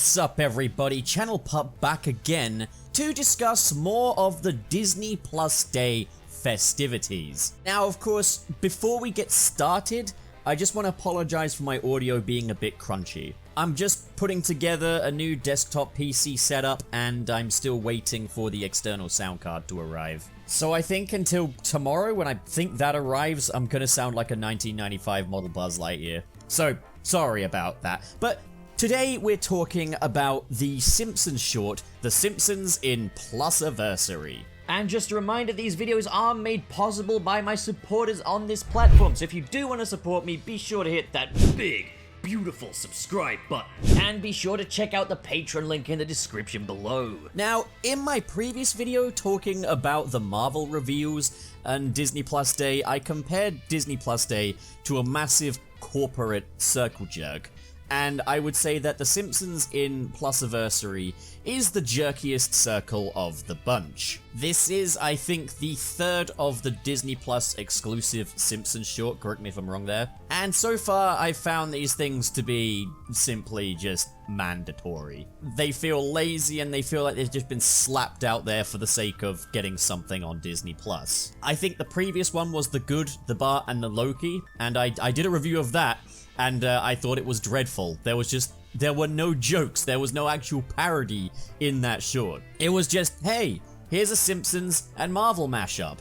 What's up everybody, Channel Pup back again to discuss more of the Disney Plus Day festivities. Now of course, before we get started, I just want to apologize for my audio being a bit crunchy. I'm just putting together a new desktop PC setup and I'm still waiting for the external sound card to arrive. So I think until tomorrow, when I think that arrives, I'm gonna sound like a 1995 model Buzz Lightyear. So, sorry about that. But today we're talking about the Simpsons short, The Simpsons in Plusaversary. And just a reminder, these videos are made possible by my supporters on this platform, so if you do want to support me, be sure to hit that big, beautiful subscribe button. And be sure to check out the Patreon link in the description below. Now, in my previous video talking about the Marvel reveals and Disney Plus Day, I compared Disney Plus Day to a massive corporate circle jerk. And I would say that The Simpsons in Plusaversary is the jerkiest circle of the bunch. This is, I think, the third of the Disney Plus exclusive Simpsons short, correct me if I'm wrong there. And so far, I've found these things to be simply just mandatory. They feel lazy and they feel like they've just been slapped out there for the sake of getting something on Disney Plus. I think the previous one was The Good, The Bart, and The Loki, and I did a review of that. And I thought it was dreadful. There were no jokes, there was no actual parody in that short. It was just, hey, here's a Simpsons and Marvel mashup.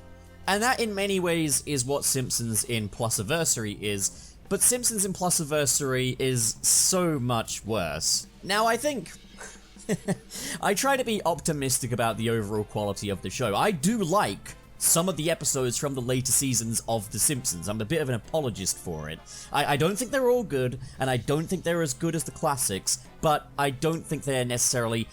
And that in many ways is what Simpsons in Plusaversary is, but Simpsons in Plusaversary is so much worse. Now I think, I try to be optimistic about the overall quality of the show. I do like some of the episodes from the later seasons of The Simpsons. I'm a bit of an apologist for it. I don't think they're all good, and I don't think they're as good as the classics, but I don't think they're necessarily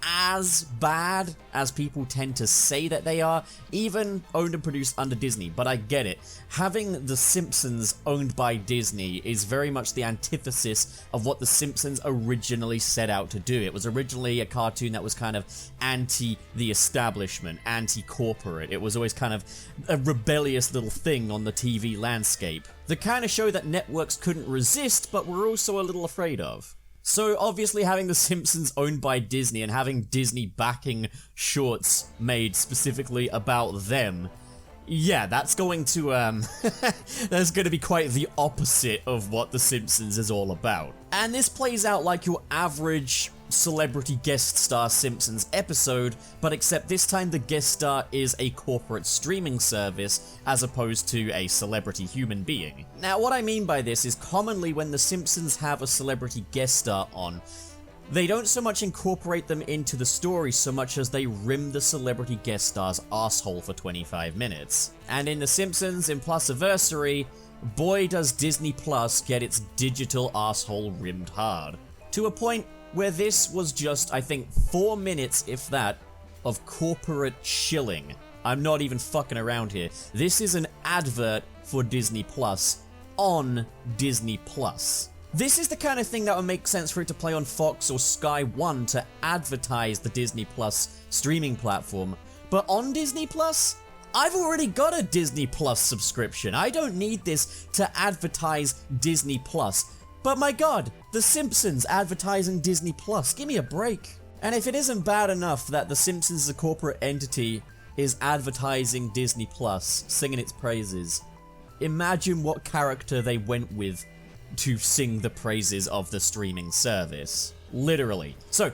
as bad as people tend to say that they are, even owned and produced under Disney, but I get it. Having The Simpsons owned by Disney is very much the antithesis of what The Simpsons originally set out to do. It was originally a cartoon that was kind of anti the establishment, anti-corporate. It was always kind of a rebellious little thing on the TV landscape. The kind of show that networks couldn't resist, but were also a little afraid of. So obviously having The Simpsons owned by Disney and having Disney backing shorts made specifically about them, yeah, that's going to, that's going to be quite the opposite of what The Simpsons is all about. And this plays out like your average celebrity guest star Simpsons episode, but except this time the guest star is a corporate streaming service as opposed to a celebrity human being. Now what I mean by this is commonly when the Simpsons have a celebrity guest star on, they don't so much incorporate them into the story so much as they rim the celebrity guest star's asshole for 25 minutes. And in The Simpsons in Plusaversary, boy does Disney Plus get its digital asshole rimmed hard. To a point where this was just, I think, 4 minutes, if that, of corporate shilling. I'm not even fucking around here. This is an advert for Disney Plus on Disney Plus. This is the kind of thing that would make sense for it to play on Fox or Sky One to advertise the Disney Plus streaming platform. But on Disney Plus, I've already got a Disney Plus subscription. I don't need this to advertise Disney Plus. But my god, The Simpsons advertising Disney Plus, give me a break. And if it isn't bad enough that The Simpsons as a corporate entity is advertising Disney Plus, singing its praises, imagine what character they went with to sing the praises of the streaming service. Literally. So,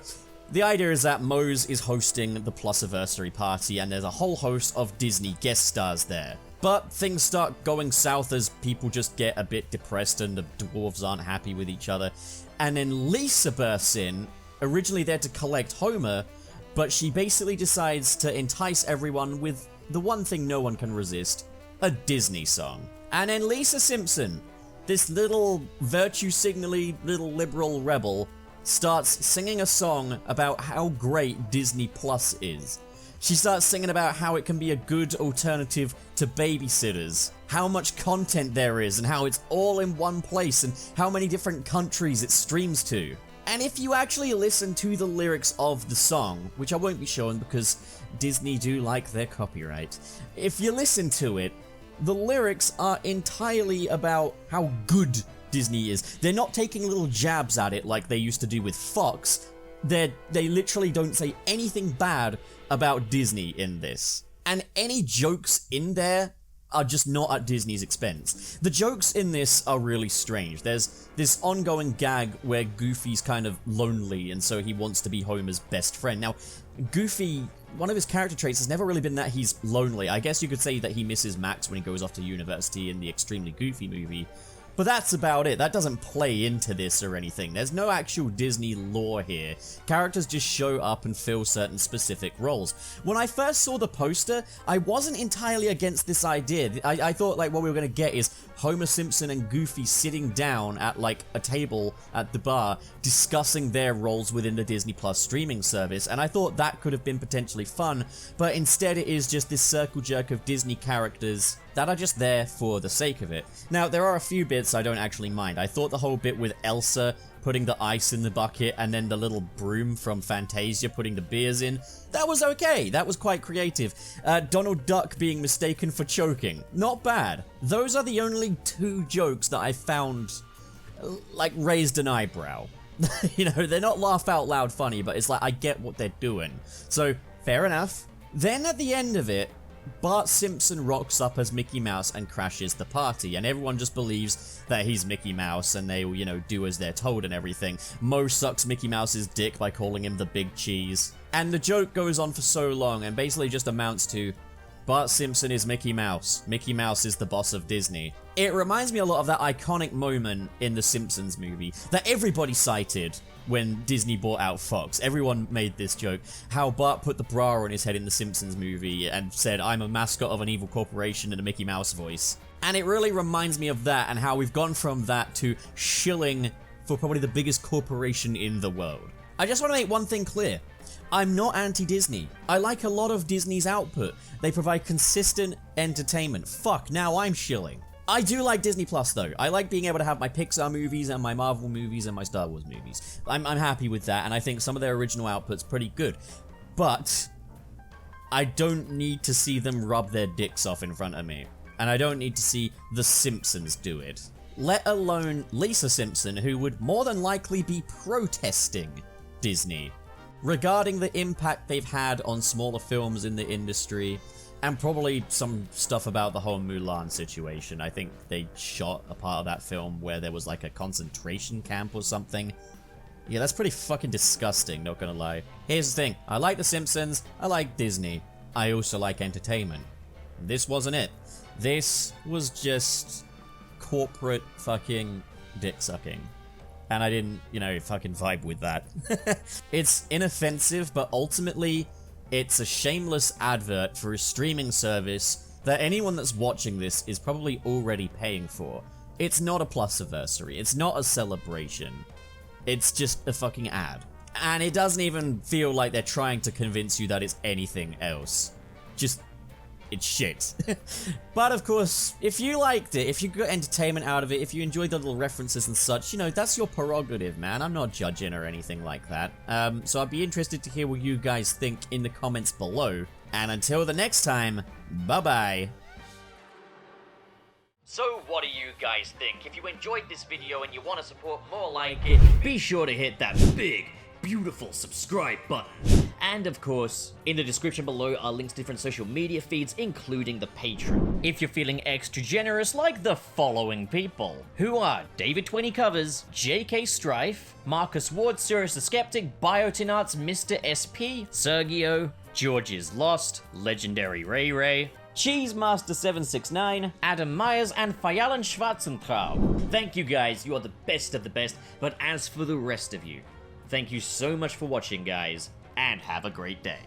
the idea is that Mose is hosting the Plusaversary party and there's a whole host of Disney guest stars there. But things start going south as people just get a bit depressed and the dwarves aren't happy with each other. And then Lisa bursts in, originally there to collect Homer, but she basically decides to entice everyone with the one thing no one can resist, a Disney song. And then Lisa Simpson, this little virtue-signally little liberal rebel, starts singing a song about how great Disney Plus is. She starts singing about how it can be a good alternative to babysitters, how much content there is and how it's all in one place and how many different countries it streams to. And if you actually listen to the lyrics of the song, which I won't be showing because Disney do like their copyright, if you listen to it, the lyrics are entirely about how good Disney is. They're not taking little jabs at it like they used to do with Fox. They literally don't say anything bad about Disney in this. And any jokes in there are just not at Disney's expense. The jokes in this are really strange. There's this ongoing gag where Goofy's kind of lonely, and so he wants to be Homer's best friend. Now, Goofy, one of his character traits has never really been that he's lonely. I guess you could say that he misses Max when he goes off to university in the Extremely Goofy movie. But that's about it. That doesn't play into this or anything. There's no actual Disney lore here. Characters just show up and fill certain specific roles. When I first saw the poster, I wasn't entirely against this idea. I thought like what we were going to get is Homer Simpson and Goofy sitting down at like a table at the bar discussing their roles within the Disney Plus streaming service, and I thought that could have been potentially fun, but instead it is just this circle jerk of Disney characters that are just there for the sake of it. Now, there are a few bits I don't actually mind. I thought the whole bit with Elsa putting the ice in the bucket and then the little broom from Fantasia putting the beers in, that was okay. That was quite creative. Donald Duck being mistaken for choking, not bad. Those are the only two jokes that I found, like, raised an eyebrow. You know, they're not laugh out loud funny, but it's like, I get what they're doing. So, fair enough. Then at the end of it, Bart Simpson rocks up as Mickey Mouse and crashes the party, and everyone just believes that he's Mickey Mouse and they will, you know, do as they're told and everything. Moe sucks Mickey Mouse's dick by calling him the Big Cheese. And the joke goes on for so long and basically just amounts to, Bart Simpson is Mickey Mouse. Mickey Mouse is the boss of Disney. It reminds me a lot of that iconic moment in the Simpsons movie that everybody cited when Disney bought out Fox. Everyone made this joke. How Bart put the bra on his head in the Simpsons movie and said, I'm a mascot of an evil corporation in a Mickey Mouse voice. And it really reminds me of that and how we've gone from that to shilling for probably the biggest corporation in the world. I just want to make one thing clear. I'm not anti-Disney. I like a lot of Disney's output. They provide consistent entertainment. Fuck, now I'm shilling. I do like Disney Plus though. I like being able to have my Pixar movies and my Marvel movies and my Star Wars movies. I'm happy with that, and I think some of their original output's pretty good. But I don't need to see them rub their dicks off in front of me. And I don't need to see The Simpsons do it. Let alone Lisa Simpson, who would more than likely be protesting Disney regarding the impact they've had on smaller films in the industry, and probably some stuff about the whole Mulan situation. I think they shot a part of that film where there was like a concentration camp or something. Yeah, that's pretty fucking disgusting, not gonna lie. Here's the thing, I like The Simpsons, I like Disney, I also like entertainment. This wasn't it. This was just corporate fucking dick sucking. And I didn't, you know, fucking vibe with that. It's inoffensive, but ultimately, it's a shameless advert for a streaming service that anyone that's watching this is probably already paying for. It's not a Plusaversary. It's not a celebration. It's just a fucking ad. And it doesn't even feel like they're trying to convince you that it's anything else. Just, it's shit. But of course, if you liked it, if you got entertainment out of it, if you enjoyed the little references and such, you know, that's your prerogative, man. I'm not judging or anything like that. So I'd be interested to hear what you guys think in the comments below. And until the next time, bye-bye. So what do you guys think? If you enjoyed this video and you want to support more like it, be sure to hit that big, beautiful subscribe button. And of course, in the description below are links to different social media feeds, including the Patreon. If you're feeling extra generous, like the following people, who are David 20 Covers, JK Strife, Marcus Ward, Sirius the Skeptic, Biotinarts, Mr. SP, Sergio, George is Lost, Legendary Ray Ray, Cheesemaster769, Adam Myers, and Fayalan Schwarzentraub. Thank you guys, you are the best of the best, but as for the rest of you, thank you so much for watching, guys, and have a great day.